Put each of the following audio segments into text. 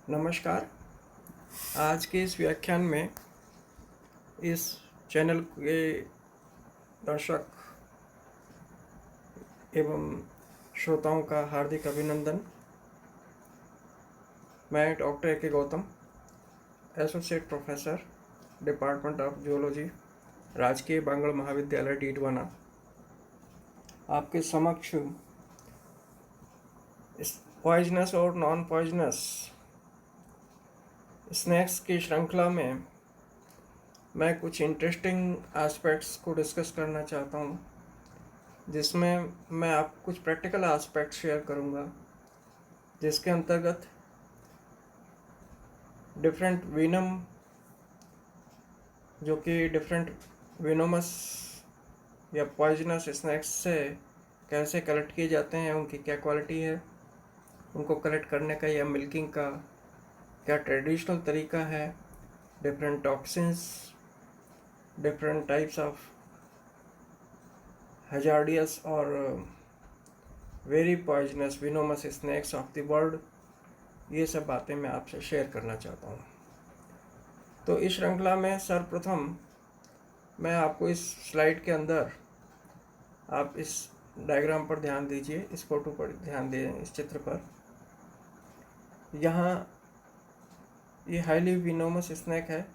नमस्कार। आज के इस व्याख्यान में इस चैनल के दर्शक एवं श्रोताओं का हार्दिक अभिनंदन। मैं डॉक्टर ए के Gautam, associate professor, department of zoology, राजकीय बांगड़ महाविद्यालय डीडवाना, आपके समक्ष इस पॉइजनस और नॉन पॉइजनस स्नैक्स की श्रृंखला में मैं कुछ इंटरेस्टिंग एस्पेक्ट्स को डिस्कस करना चाहता हूँ, जिसमें मैं आपको कुछ प्रैक्टिकल एस्पेक्ट शेयर करूँगा, जिसके अंतर्गत डिफरेंट वीनम जो कि डिफरेंट विनोमस या पॉइजनस स्नैक्स से कैसे कलेक्ट किए जाते हैं, उनकी क्या क्वालिटी है, उनको कलेक्ट करने का या मिल्किंग का क्या ट्रेडिशनल तरीका है, different toxins, different types of hazardous और very poisonous venomous snakes of the world, ये सब बातें मैं आपसे शेयर करना चाहता हूँ। तो इस श्रृंखला में सर्वप्रथम मैं आपको इस स्लाइड के अंदर, आप इस डायग्राम पर ध्यान दीजिए, इस फोटो पर ध्यान दें, इस चित्र पर। यहाँ ये हाईली विनोमस स्नैक है,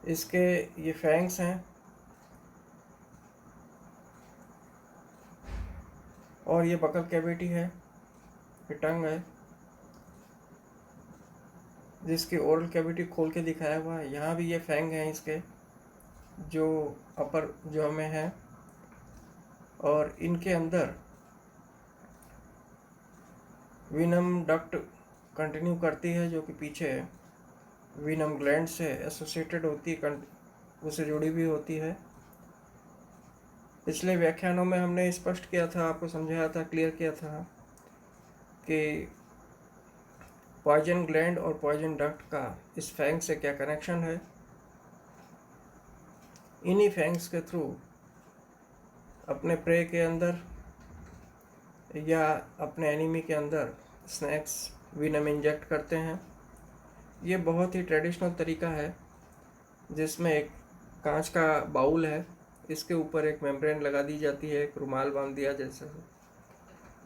इसके ये फैंग्स हैं और ये बकल कैविटी है, ये टंग है जिसकी ओरल कैविटी खोल के दिखाया हुआ है। यहाँ भी ये फैंग हैं इसके जो अपर जॉ में है, और इनके अंदर विनम डक्ट कंटिन्यू करती है, जो कि पीछे विनम ग्लैंड से एसोसिएटेड होती है, उससे जुड़ी भी होती है। पिछले व्याख्यानों में हमने स्पष्ट किया था, आपको समझाया था, क्लियर किया था कि पॉइजन ग्लैंड और पॉइजन डक्ट का इस फैंग से क्या कनेक्शन है। इन्हीं फैंग्स के थ्रू अपने प्रे के अंदर या अपने एनिमी के अंदर स्नैक्स विनम इंजेक्ट करते हैं। ये बहुत ही ट्रेडिशनल तरीका है, जिसमें एक कांच का बाउल है, इसके ऊपर एक मेम्ब्रेन लगा दी जाती है, एक रुमाल बांध दिया जैसे,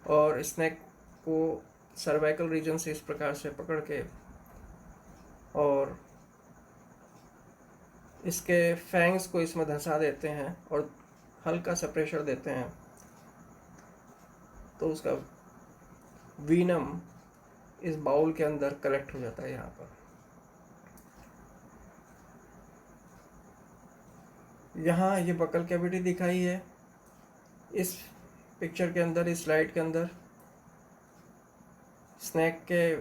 और स्नैक को सर्वाइकल रीजन से इस प्रकार से पकड़ के और इसके फैंग्स को इसमें धंसा देते हैं और हल्का सा प्रेशर देते हैं, तो उसका वीनम इस बाउल के अंदर कलेक्ट हो जाता है। यहाँ पर यहाँ ये बकल कैविटी दिखाई है इस पिक्चर के अंदर, इस स्लाइड के अंदर स्नैक के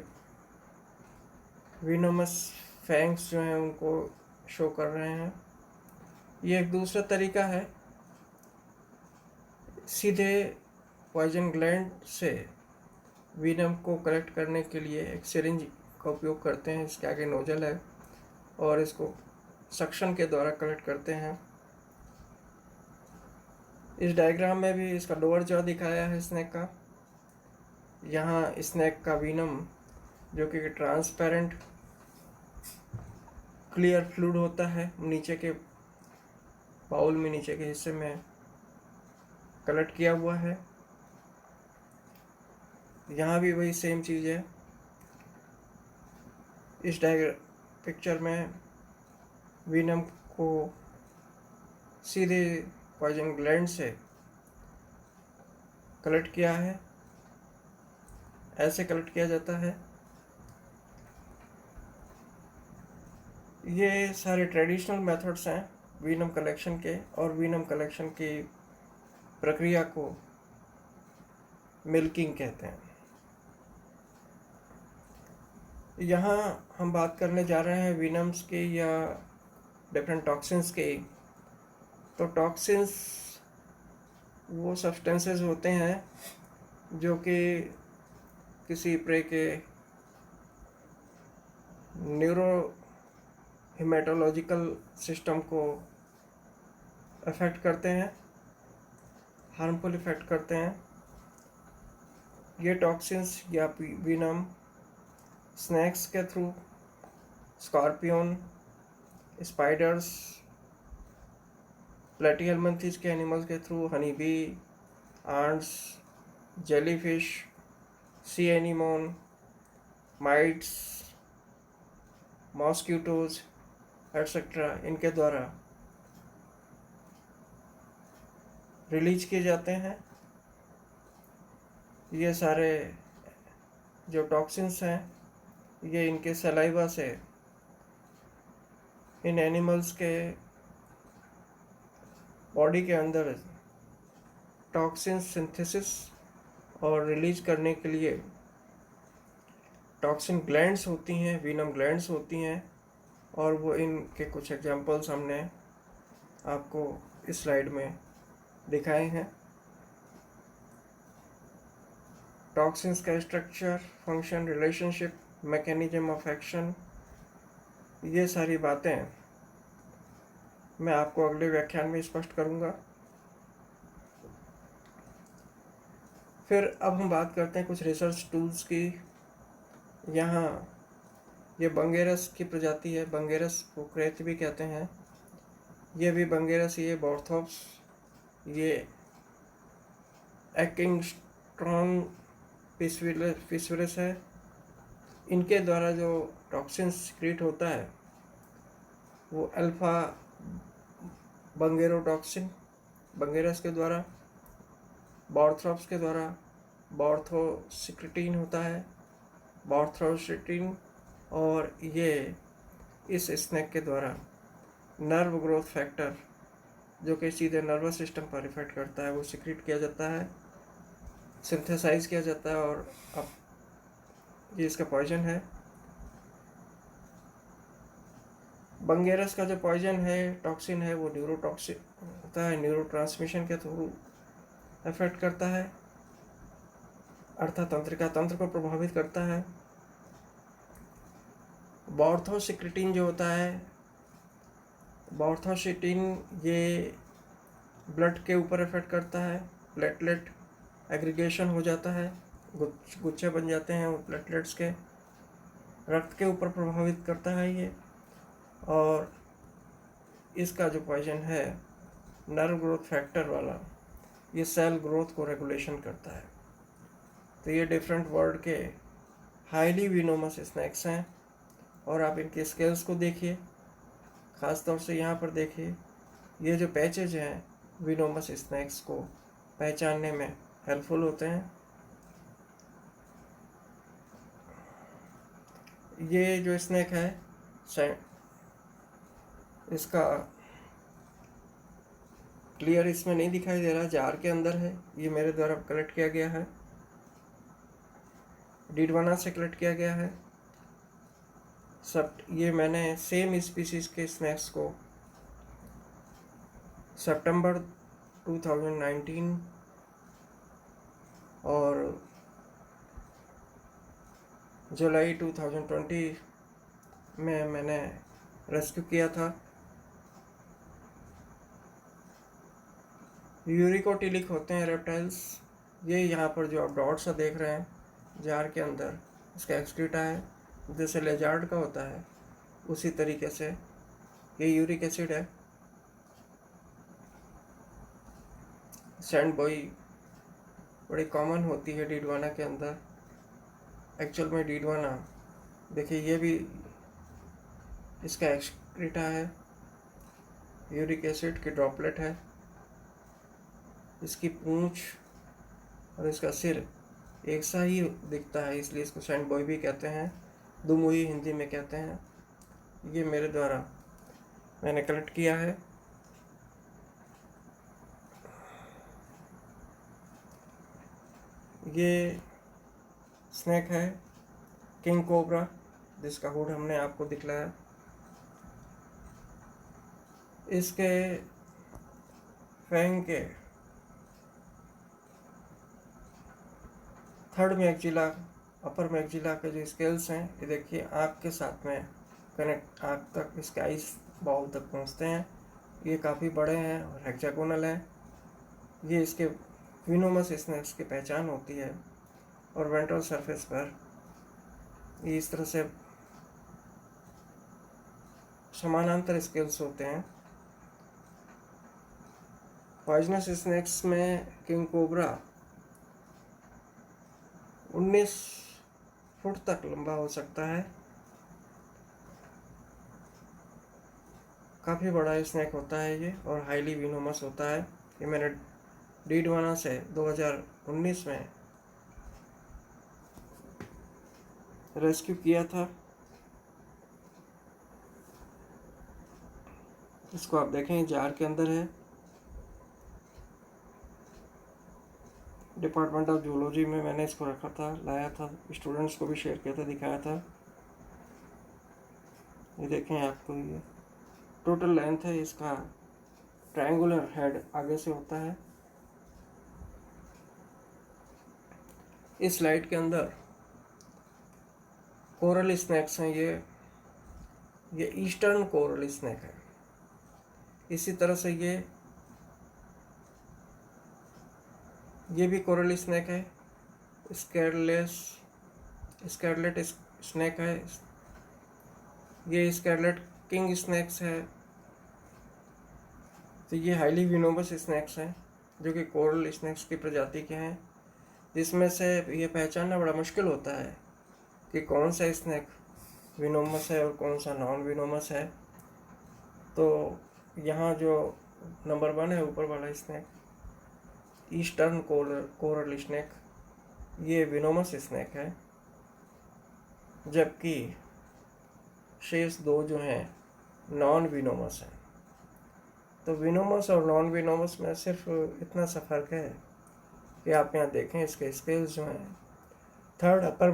विनोमस फैंग्स जो हैं उनको शो कर रहे हैं। ये एक दूसरा तरीका है, सीधे पॉइजन ग्लैंड से विनम को कलेक्ट करने के लिए एक सिरिंज का उपयोग करते हैं, इसके आगे नोजल है और इसको सक्शन के द्वारा कलेक्ट करते हैं। इस डायग्राम में भी इसका लोअर जॉ दिखाया है स्नैक का। यहाँ स्नैक का विनम जो कि ट्रांसपेरेंट क्लियर फ्लूइड होता है, नीचे के बाउल में नीचे के हिस्से में कलेक्ट किया हुआ है। यहाँ भी वही सेम चीज़ है। इस पिक्चर में विनम को सीधे पॉइजन ग्लैंड से कलेक्ट किया है, ऐसे कलेक्ट किया जाता है। ये सारे ट्रेडिशनल मेथड्स हैं विनम कलेक्शन के, और विनम कलेक्शन की प्रक्रिया को मिल्किंग कहते हैं। यहाँ हम बात करने जा रहे हैं विनम्स की या डिफरेंट टॉक्सिन्स की। तो टॉक्सिन्स वो सब्सटेंसेस होते हैं जो कि किसी प्रे के न्यूरो हेमेटोलॉजिकल सिस्टम को अफेक्ट करते हैं, हार्मफुल इफेक्ट करते हैं। ये टॉक्सिन्स या विनम स्नैक्स के थ्रू स्कॉर्पियन, स्पाइडर्स, प्लेटिहेल्मिन्थेस के एनिमल्स के through honey bee, ants, jellyfish, sea anemone, mites, mosquitoes etcetera, इनके द्वारा रिलीज किए जाते हैं। ये सारे जो टॉक्सिन्स हैं ये इनके सलाइवा से इन एनिमल्स के बॉडी के अंदर टॉक्सिन सिंथेसिस और रिलीज करने के लिए टॉक्सिन ग्लैंड्स होती हैं, वीनम ग्लैंड्स होती हैं, और वो इनके कुछ एग्जांपल्स हमने आपको इस स्लाइड में दिखाए हैं। टॉक्सिन्स का structure, function, relationship, mechanism of action, ये सारी बातें मैं आपको अगले व्याख्यान में स्पष्ट करूंगा। फिर अब हम बात करते हैं कुछ रिसर्च टूल्स की। यहाँ ये बंगेरस की प्रजाति है, बंगेरस को क्रेत भी कहते हैं। ये भी बंगेरस, ये बॉर्थोप्स, ये एकिंगस्ट्रॉन पिस्विरस है। इनके द्वारा जो टॉक्सिन सिक्रीट होता है वो अल्फा बंगेरोटॉक्सिन बंगेरस के द्वारा, बॉर्थोप्स के द्वारा बॉर्थोसिक्रिटीन होता है, बॉर्थोसिटिन, और ये इस स्नैक के द्वारा नर्व ग्रोथ फैक्टर जो कि सीधे नर्वस सिस्टम पर इफेक्ट करता है वो सिक्रीट किया जाता है, सिंथेसाइज किया जाता है, और अब ये इसका पॉइजन है। बंगेरस का जो पॉइजन है, टॉक्सिन है, वो न्यूरोटॉक्सिन होता है, न्यूरोट्रांसमिशन के थ्रू इफेक्ट करता है, अर्थतंत्रिका तंत्र को प्रभावित करता है। बॉर्थोसिक्रिटीन जो होता है, बॉर्थोसिटिन ये ब्लड के ऊपर इफेक्ट करता है, प्लेटलेट एग्रीगेशन हो जाता है, गुच्छे बन जाते हैं वो प्लेटलेट्स के, रक्त के ऊपर प्रभावित करता है ये। और इसका जो पॉइजन है नर्व ग्रोथ फैक्टर वाला, ये सेल ग्रोथ को रेगुलेशन करता है। तो ये डिफरेंट वर्ड के हाईली विनोमस स्नैक्स हैं, और आप इनके स्केल्स को देखिए, ख़ास तौर से यहाँ पर देखिए, ये जो पैचेज हैं विनोमस स्नैक्स को पहचानने में हेल्पफुल होते हैं। ये जो स्नैक है इसका क्लियर इसमें नहीं दिखाई दे रहा, जार के अंदर है, ये मेरे द्वारा कलेक्ट किया गया है, डिडवाना से कलेक्ट किया गया है। सब ये मैंने सेम स्पीसीज के स्नैक्स को सितंबर 2019 और जुलाई 2020 में मैंने रेस्क्यू किया था। यूरिकोटिलिक होते हैं रेप्टाइल्स। ये यहाँ पर जो आप डॉट सा देख रहे हैं जार के अंदर, इसका एक्सक्रीटा है, जैसे लेजार्ड का होता है उसी तरीके से ये यूरिक एसिड है। सैंड बॉय बड़ी कॉमन होती है डीडवाना के अंदर। एक्चुअल में डीडवाना देखिए, ये भी इसका एक्सक्रीटा है, यूरिक एसिड की ड्रॉपलेट है। इसकी पूंछ और इसका सिर एक सा ही दिखता है, इसलिए इसको सैंड बॉय भी कहते हैं, दुमुही हिंदी में कहते हैं। ये मेरे द्वारा मैंने कलेक्ट किया है। ये स्नैक है किंग कोबरा, जिसका हुड हमने आपको दिखलाया। इसके फैंग के थर्ड मैक्जिला, अपर मैक्जिला के जो स्केल्स हैं, ये देखिए आँख के साथ में कनेक्ट, आँख तक इसके आइस बाउल तक पहुँचते हैं। ये काफ़ी बड़े हैं और हेक्सागोनल हैं। ये इसके विनोमस स्नैक्स की पहचान होती है। और वेंट्रल सरफेस पर ये इस तरह से समानांतर स्केल्स होते हैं। पॉइजनस स्नेक्स में किंग कोबरा 19 फुट तक लंबा हो सकता है। काफ़ी बड़ा स्नैक होता है ये और हाईली विनोमस होता है। ये मैंने डीडवाना से 2019 में रेस्क्यू किया था। इसको आप देखें जार के अंदर है। डिपार्टमेंट ऑफ जूलॉजी में मैंने इसको रखा था, लाया था, स्टूडेंट्स को भी शेयर किया था, दिखाया था। ये देखें आपको, ये टोटल लेंथ है इसका। ट्रायंगुलर हेड आगे से होता है। इस स्लाइड के अंदर कोरल स्नैक्स हैं। ये ईस्टर्न कोरल स्नैक है। इसी तरह से ये भी कोरल स्नैक है। स्कैरलेट स्नैक है। ये स्कैरलेट किंग स्नैक्स है। तो ये हाईली विनोमस स्नैक्स हैं जो कि कोरल स्नैक्स की प्रजाति के हैं, जिसमें से ये पहचानना बड़ा मुश्किल होता है कि कौन सा स्नैक विनोमस है और कौन सा नॉन विनोमस है। तो यहाँ जो नंबर 1 है ऊपर वाला स्नैक, ईस्टर्न कोरल स्नैक, ये विनोमस स्नैक है, जबकि शेष 2 जो हैं नॉन विनोमस हैं। तो विनोमस और नॉन विनोमस में सिर्फ इतना सा फर्क है कि आप यहाँ देखें इसके स्केल्स जो हैं, थर्ड अपर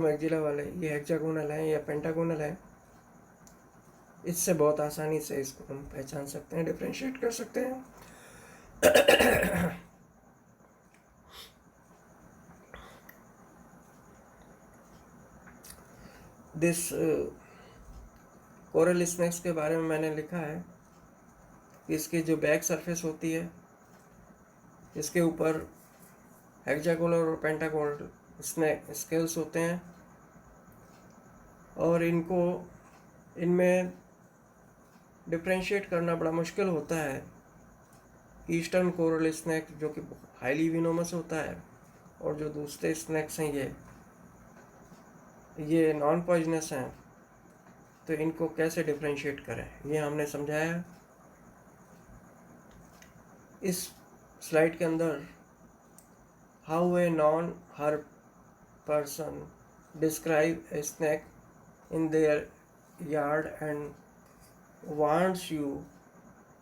मैक्सिला वाले ये हेक्सागोनल हैं या पेंटागोनल हैं। इससे बहुत आसानी से इसको हम पहचान सकते हैं, डिफरेंशिएट कर सकते हैं। दिस कोरल स्नैक्स के बारे में मैंने लिखा है कि इसकी जो बैक सरफेस होती है, इसके ऊपर हेक्सागोनल और पेंटागोनल स्केल्स होते हैं और इनमें डिफरेंशिएट करना बड़ा मुश्किल होता है। ईस्टर्न कोरल स्नैक जो कि हाईली विनोमस होता है और जो दूसरे स्नैक्स हैं ये नॉन पॉइजनस हैं, तो इनको कैसे डिफरेंशिएट करें ये हमने समझाया इस स्लाइड के अंदर। How a non herp person describe a snake in their yard and wants you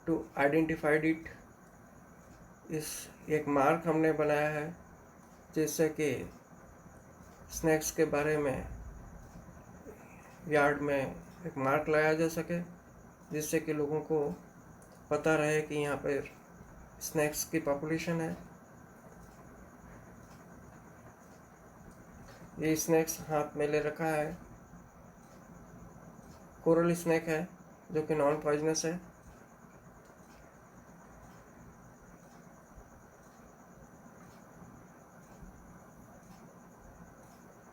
to identified it. इस एक मार्क हमने बनाया है जिससे कि स्नैक्स के बारे में यार्ड में एक मार्क लगाया जा सके, जिससे कि लोगों को पता रहे कि यहाँ पर स्नैक्स की पॉपुलेशन है। ये स्नैक्स हाथ में ले रखा है, कोरल स्नैक है जो कि नॉन पॉइजनस है।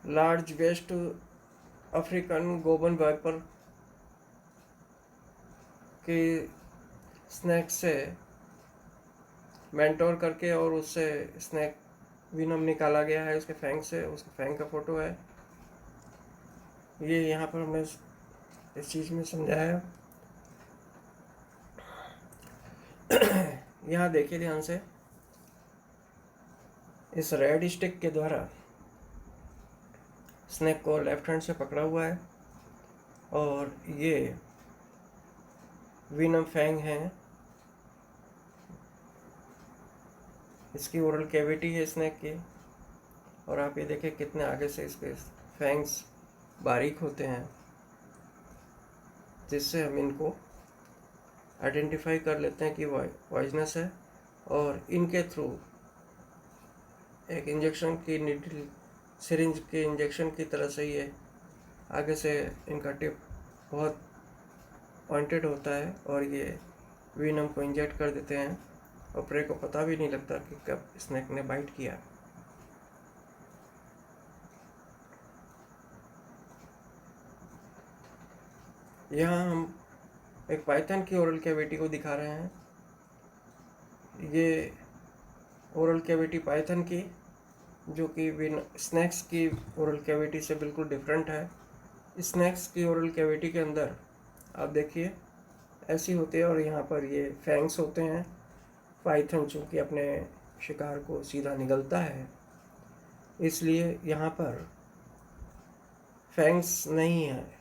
लार्ज वेस्ट अफ्रीकन गोबन वाइपर के स्नैक से मेंटोर करके और उससे स्नैक विनम निकाला गया है उसके फैंग से। उसके फैंग का फोटो है ये, यहाँ पर हमने इस चीज़ में समझाया। यहाँ देखिए ध्यान से, इस रेड स्टिक के द्वारा स्नैक को लेफ्ट हैंड से पकड़ा हुआ है और ये विनम फैंग है, इसकी ओरल कैविटी है स्नैक की। और आप ये देखें कितने आगे से इसके फैंग्स बारीक होते हैं, जिससे हम इनको आइडेंटिफाई कर लेते हैं कि पॉइजनस है। और इनके थ्रू एक इंजेक्शन की नीडल, सिरिंज के इंजेक्शन की तरह से ये आगे से इनका टिप बहुत पॉइंटेड होता है और ये विनम को इंजेक्ट कर देते हैं और प्रे को पता भी नहीं लगता कि कब स्नैक ने बाइट किया। यहाँ हम एक पाइथन की ओरल कैविटी को दिखा रहे हैं। ये ओरल कैविटी पाइथन की, जो कि स्नैक्स की ओरल कैविटी से बिल्कुल डिफरेंट है। स्नैक्स की ओरल कैविटी के अंदर आप देखिए ऐसी होती है, और यहाँ पर ये फैंग्स होते हैं। पाइथन चूँकि अपने शिकार को सीधा निगलता है, इसलिए यहाँ पर फैंग्स नहीं है।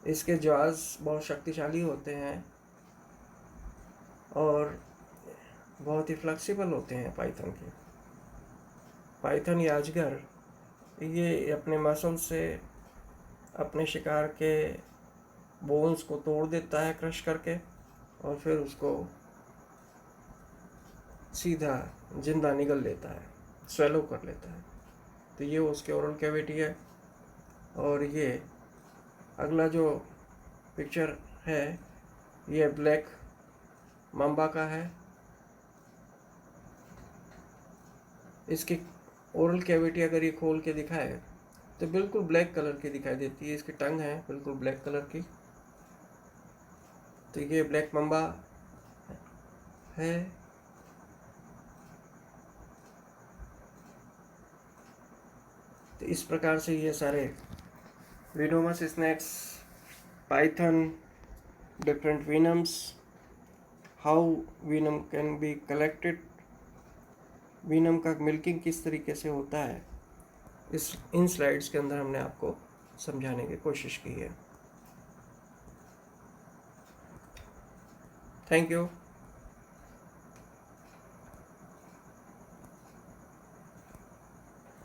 इसके जॉज बहुत शक्तिशाली होते हैं और बहुत ही फ्लेक्सिबल होते हैं पाइथन के। पाइथन या अजगर ये अपने मसल से अपने शिकार के बोन्स को तोड़ देता है क्रश करके, और फिर उसको सीधा जिंदा निगल लेता है, स्वेलो कर लेता है। तो ये उसके ओरल कैविटी है। और ये अगला जो पिक्चर है ये ब्लैक मम्बा का है। इसकी ओरल कैविटी अगर ये खोल के दिखाए तो बिल्कुल ब्लैक कलर की दिखाई देती है। इसकी टंग है बिल्कुल ब्लैक कलर की। तो ये ब्लैक मम्बा है। तो इस प्रकार से ये सारे venomous snakes, python, different venoms, how venom can be collected, venom का मिल्किंग किस तरीके से होता है, इन स्लाइड्स के अंदर हमने आपको समझाने की कोशिश की है। Thank you.